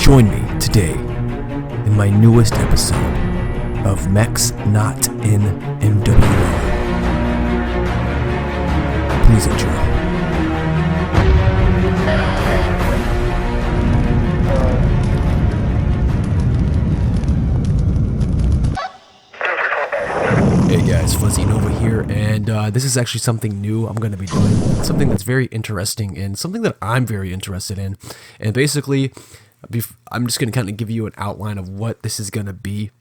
Join me today in my newest episode of Mechs Not in MWO. Please enjoy. Hey guys, Fuzzy Nova here, and this is actually something new I'm going to be doing. Something that's very interesting and something that I'm very interested in. And basically, I'm just going to kind of give you an outline of what this is going to be.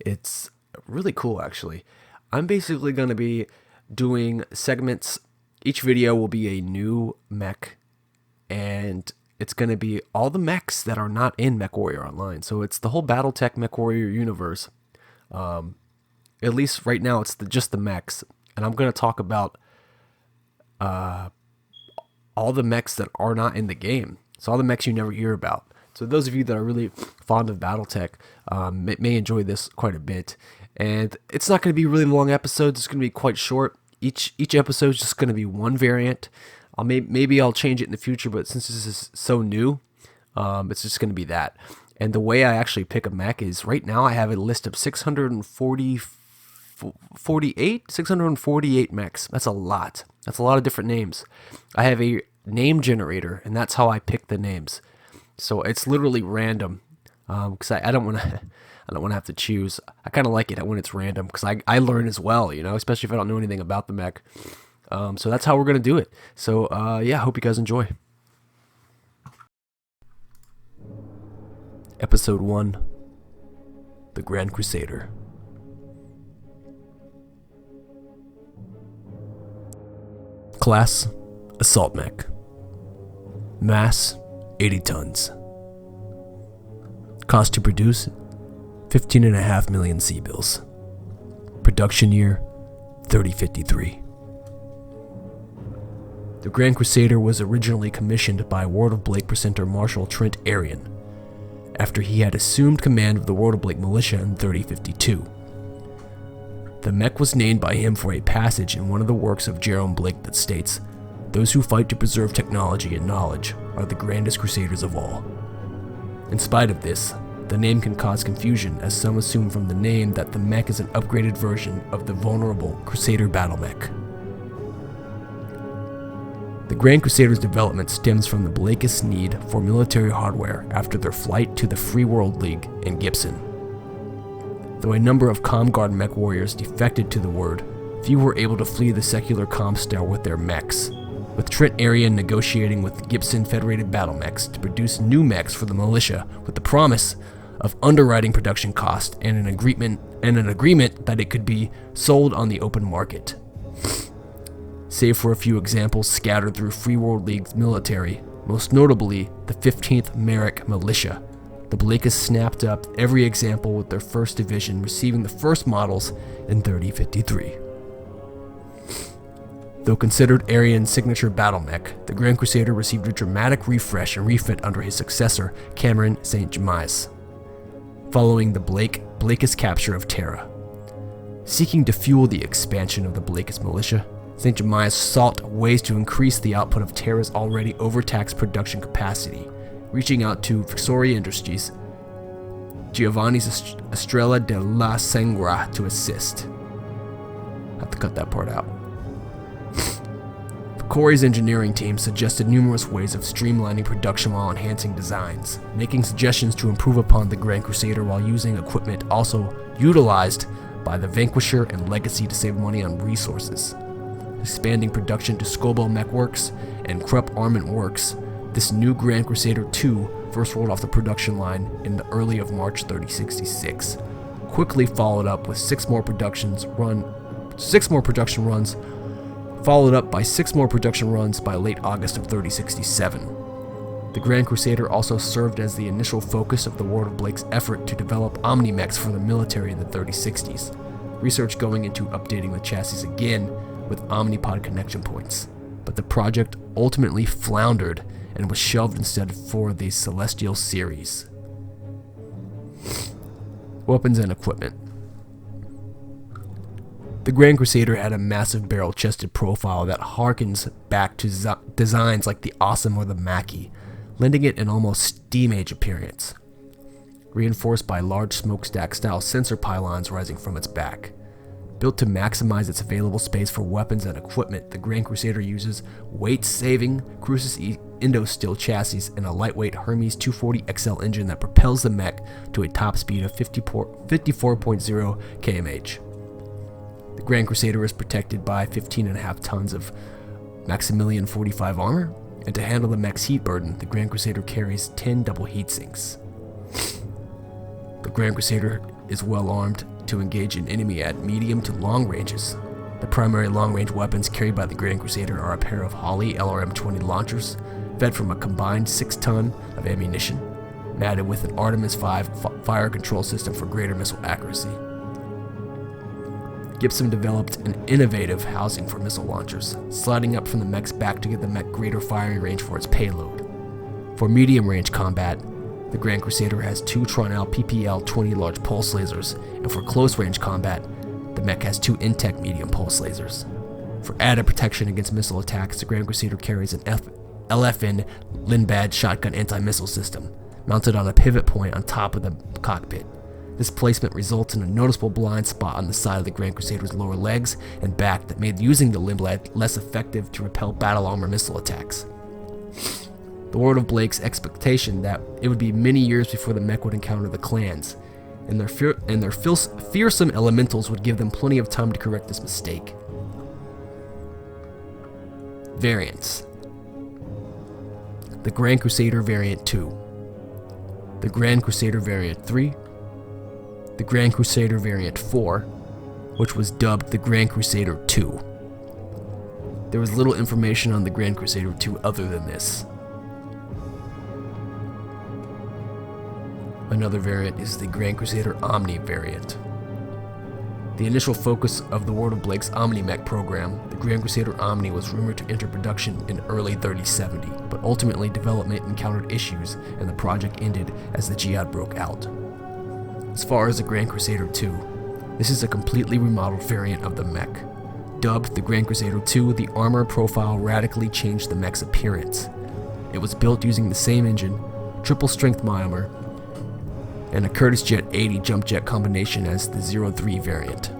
It's really cool, actually. I'm basically going to be doing segments. Each video will be a new mech, and it's going to be all the mechs that are not in Mechwarrior Online. So it's the whole Battletech Mechwarrior universe. At least right now, it's just the mechs. And I'm going to talk about all the mechs that are not in the game. So all the mechs you never hear about. So those of you that are really fond of Battletech may enjoy this quite a bit. And it's not going to be really long episodes. It's going to be quite short. Each episode is just going to be one variant. Maybe I'll change it in the future, but since this is so new, it's just going to be that. And the way I actually pick a mech is right now I have a list of 648 mechs. That's a lot. That's a lot of different names. I have a name generator, and that's how I pick the names. So it's literally random, because I don't want to have to choose. I kind of like it when it's random, because I learn as well, especially if I don't know anything about the mech. So that's how we're gonna do it. So yeah, hope you guys enjoy. Episode 1: The Grand Crusader. Class: Assault Mech. Mass: 80 tons. Cost to produce: 15.5 million C-bills. Production year: 3053. The Grand Crusader was originally commissioned by World of Blake presenter Marshal Trent Arian after he had assumed command of the World of Blake militia in 3052. The mech was named by him for a passage in one of the works of Jerome Blake that states, "Those who fight to preserve technology and knowledge are the grandest crusaders of all." In spite of this, the name can cause confusion, as some assume from the name that the mech is an upgraded version of the vulnerable Crusader battle mech. The Grand Crusader's development stems from the Blake's need for military hardware after their flight to the Free World League in Gibson. Though a number of ComGuard mech warriors defected to the Word, few were able to flee the secular ComStar with their mechs, with Trent Arian negotiating with Gibson Federated Battle Mechs to produce new mechs for the militia with the promise of underwriting production cost and an agreement that it could be sold on the open market. Save for a few examples scattered through Free World League's military, most notably the 15th Merrick Militia, the Blakes snapped up every example with their 1st Division receiving the first models in 3053. Though considered Arian's signature battle mech, the Grand Crusader received a dramatic refresh and refit under his successor, Cameron St. Jemias, following the Blakes capture of Terra. Seeking to fuel the expansion of the Blakes militia, St. Jemias sought ways to increase the output of Terra's already overtaxed production capacity, reaching out to Vixoria Industries, Giovanni's Estrella de la Sangra to assist. I have to cut that part out. Corey's engineering team suggested numerous ways of streamlining production while enhancing designs, making suggestions to improve upon the Grand Crusader while using equipment also utilized by the Vanquisher and Legacy to save money on resources. Expanding production to Scobo Mech Works and Krupp Armament Works, this new Grand Crusader 2 first rolled off the production line in the early of March 3066, quickly followed up with 6 more production runs, followed up by 6 more production runs by late August of 3067. The Grand Crusader also served as the initial focus of the World of Blake's effort to develop Omni-Mechs for the military in the 3060s, research going into updating the chassis again with Omnipod connection points, but the project ultimately floundered and was shelved instead for the Celestial series. Weapons and equipment. The Grand Crusader had a massive barrel-chested profile that harkens back to designs like the Awesome or the Mackie, lending it an almost Steam Age appearance. reinforced by large smokestack-style sensor pylons rising from its back. Built to maximize its available space for weapons and equipment, the Grand Crusader uses weight-saving Crucis Indo-Steel chassis and a lightweight Hermes 240 XL engine that propels the mech to a top speed of 54.0 km/h. The Grand Crusader is protected by 15.5 tons of Maximilian 45 armor, and to handle the mech's heat burden, the Grand Crusader carries 10 double heat sinks. The Grand Crusader is well armed to engage an enemy at medium to long ranges. The primary long-range weapons carried by the Grand Crusader are a pair of Holley LRM-20 launchers, fed from a combined 6-ton of ammunition, matted with an Artemis V fire control system for greater missile accuracy. Gibson developed an innovative housing for missile launchers, sliding up from the mech's back to give the mech greater firing range for its payload. For medium-range combat, the Grand Crusader has 2 Tronel PPL-20 large pulse lasers, and for close-range combat, the mech has 2 Intech medium pulse lasers. For added protection against missile attacks, the Grand Crusader carries an LFN Lindbad shotgun anti-missile system, mounted on a pivot point on top of the cockpit. This placement results in a noticeable blind spot on the side of the Grand Crusader's lower legs and back that made using the Lindblad less effective to repel battle armor missile attacks. The Lord of Blake's expectation that it would be many years before the mech would encounter the clans, and their fearsome elementals would give them plenty of time to correct this mistake. Variants: the Grand Crusader Variant 2, the Grand Crusader Variant 3, the Grand Crusader Variant 4, which was dubbed the Grand Crusader 2. There was little information on the Grand Crusader 2 other than this. Another variant is the Grand Crusader Omni variant. The initial focus of the Lord of Blake's Omni-Mech program, the Grand Crusader Omni was rumored to enter production in early 3070, but ultimately development encountered issues and the project ended as the Jihad broke out. As far as the Grand Crusader 2, this is a completely remodeled variant of the mech. Dubbed the Grand Crusader 2, the armor profile radically changed the mech's appearance. It was built using the same engine, triple strength armor, and a Curtiss Jet 80 jump jet combination as the 03 variant.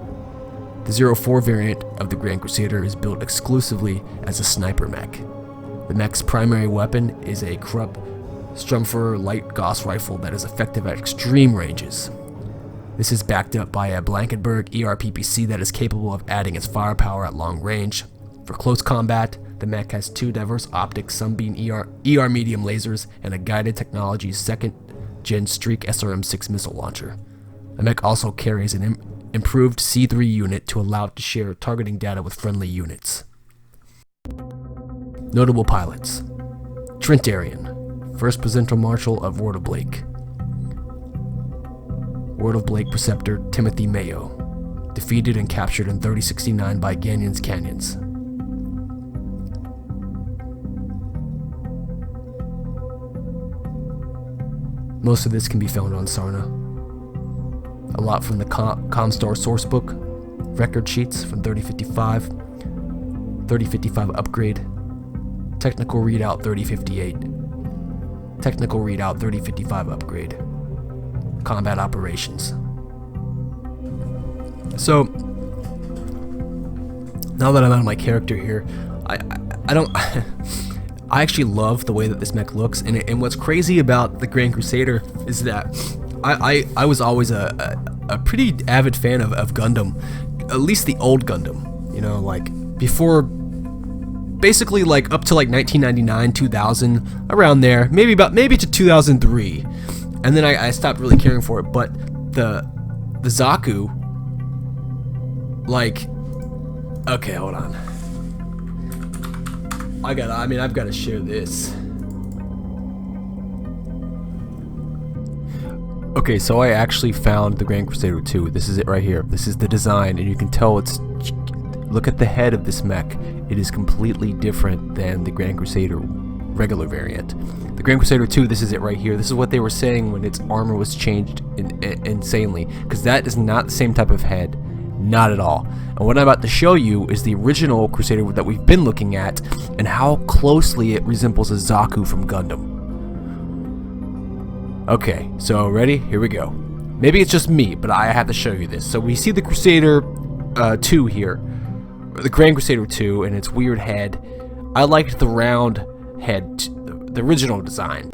The 04 variant of the Grand Crusader is built exclusively as a sniper mech. The mech's primary weapon is a Krupp Strumpfer light Gauss rifle that is effective at extreme ranges. This is backed up by a Blankenberg ERPPC that is capable of adding its firepower at long range. For close combat, the mech has 2 diverse optic Sunbeam ER medium lasers and a Guided Technologies 2nd Gen Streak SRM-6 missile launcher. The mech also carries an improved C3 unit to allow it to share targeting data with friendly units. Notable pilots: Trent Arian, 1st Presidential Marshal of Lord of Blake. Lord of Blake Preceptor Timothy Mayo, defeated and captured in 3069 by Ganyon's Canyons. Most of this can be found on Sarna. A lot from the Comstar sourcebook, record sheets from 3055, 3055 upgrade, technical readout 3058, technical readout 3055 upgrade, combat operations. So, now that I'm out of my character here, I don't... I actually love the way that this mech looks, and what's crazy about the Grand Crusader is that I was always a pretty avid fan of Gundam, at least the old Gundam, you know, like before, basically like up to like 1999, 2000, around there, maybe to 2003, and then I stopped really caring for it. But the Zaku, like, okay, hold on. I've got to share this. Okay, so I actually found the Grand Crusader 2. This is it right here. This is the design, and you can tell look at the head of this mech. It is completely different than the Grand Crusader regular variant. The Grand Crusader 2, this is it right here. This is what they were saying when its armor was changed insanely, because that is not the same type of head. Not at all. And what I'm about to show you is the original Crusader that we've been looking at and how closely it resembles a Zaku from Gundam. Okay, so ready? Here we go. Maybe it's just me, but I have to show you this. So we see the Crusader 2 here, or the Grand Crusader 2, and its weird head. I liked the round head, the original design.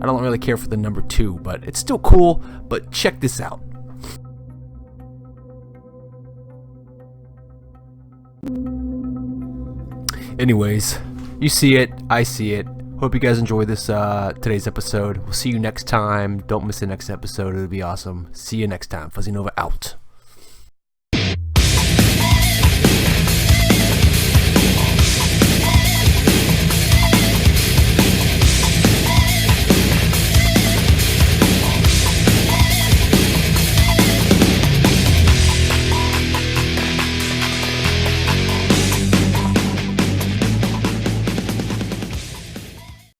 I don't really care for the number 2, but it's still cool. But check this out. Anyways, you see it, I see it. Hope you guys enjoyed this today's episode. We'll see you next time. Don't miss the next episode. It'll be awesome. See you next time. Fuzzy Nova out.